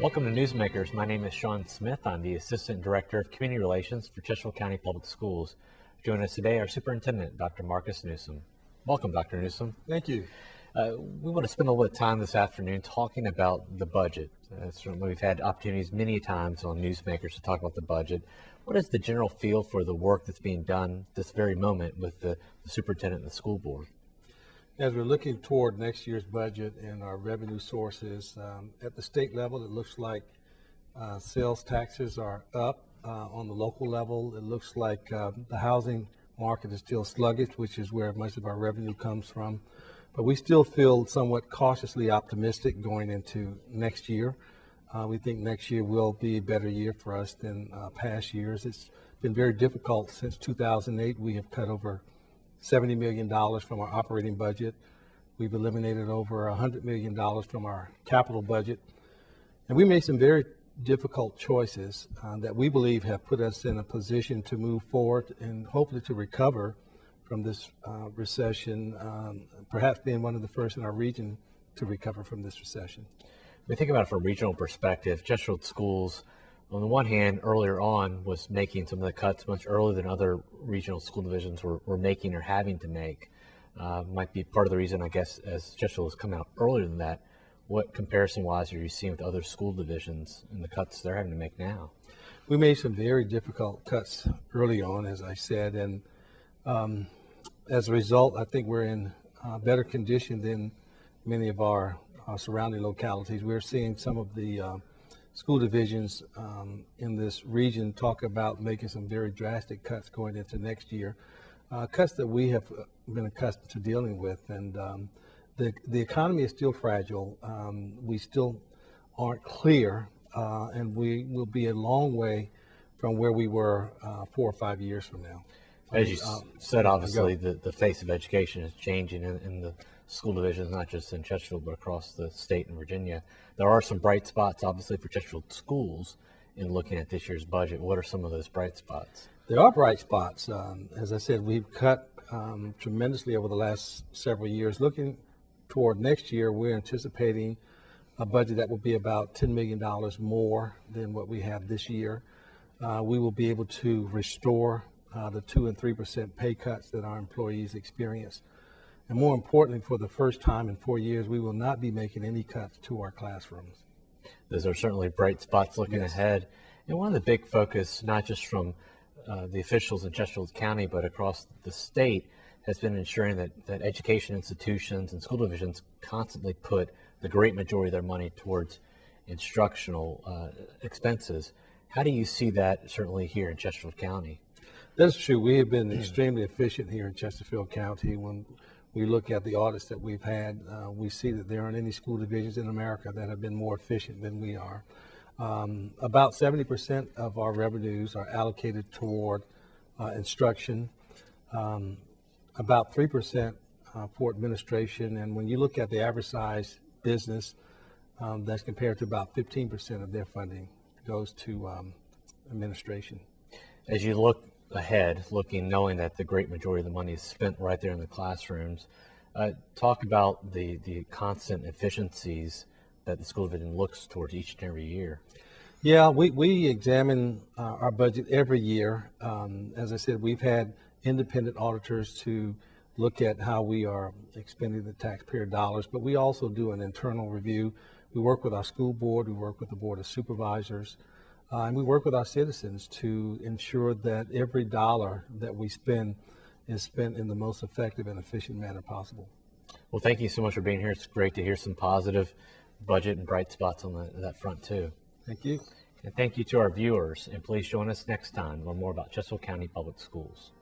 Welcome to Newsmakers. My name is Sean Smith. I'm the Assistant Director of Community Relations for Chesterfield County Public Schools. Joining us today, our Superintendent, Dr. Newsome. Welcome, Dr. Newsome. Thank you. We want to spend a little bit of time this afternoon talking about the budget. Certainly we've had opportunities many times on Newsmakers to talk about the budget. What is the general feel for the work that's being done this very moment with the superintendent and the school board? As we're looking toward next year's budget and our revenue sources, at the state level, it looks like sales taxes are up. On the local level, it looks like the housing market is still sluggish, which is where much of our revenue comes from. But we still feel somewhat cautiously optimistic going into next year. We think next year will be a better year for us than past years. It's been very difficult since 2008. We have cut over $70 million from our operating budget. We've eliminated over $100 million from our capital budget. And we made some very difficult choices that we believe have put us in a position to move forward and hopefully to recover from this recession, perhaps being one of the first in our region to recover from this recession. We think about it from a regional perspective. Chesterfield Schools, on the one hand, earlier on was making some of the cuts much earlier than other regional school divisions were making or having to make. Might be part of the reason, I guess, as Chesterfield has come out earlier than that. What comparison-wise are you seeing with other school divisions and the cuts they're having to make now? We made some very difficult cuts early on, as I said, and as a result, I think we're in better condition than many of our surrounding localities. We're seeing some of the school divisions in this region talk about making some very drastic cuts going into next year, cuts that we have been accustomed to dealing with. And the economy is still fragile. We still aren't clear, and we will be a long way from where we were 4 or 5 years from now. As you said, obviously, the face of education is changing in the school divisions, not just in Chesterfield, but across the state and Virginia. There are some bright spots, obviously, for Chesterfield schools in looking at this year's budget. What are some of those bright spots? There are bright spots. As I said, we've cut tremendously over the last several years. Looking toward next year, we're anticipating a budget that will be about $10 million more than what we have this year. We will be able to restore the 2% and 3% pay cuts that our employees experience. And more importantly, for the first time in 4 years, we will not be making any cuts to our classrooms. Those are certainly bright spots looking ahead. And one of the big focus, not just from the officials in Chesterfield County, but across the state, has been ensuring that education institutions and school divisions constantly put the great majority of their money towards instructional expenses. How do you see that certainly here in Chesterfield County? That's true. We have been extremely efficient here in Chesterfield County. When we look at the audits that we've had, we see that there aren't any school divisions in America that have been more efficient than we are. About 70% of our revenues are allocated toward instruction, about 3% for administration, and when you look at the average size business, that's compared to about 15% of their funding goes to administration. As you look ahead, knowing that the great majority of the money is spent right there in the classrooms, talk about the constant efficiencies that the school division looks towards each and every year. Yeah, we examine our budget every year. As I said, we've had independent auditors to look at how we are expending the taxpayer dollars, but we also do an internal review. We work with our school board, we work with the board of supervisors, and we work with our citizens to ensure that every dollar that we spend is spent in the most effective and efficient manner possible. Well, thank you so much for being here. It's great to hear some positive budget and bright spots on that front too. Thank you. And thank you to our viewers, and please join us next time to learn more about Chesterfield County Public Schools.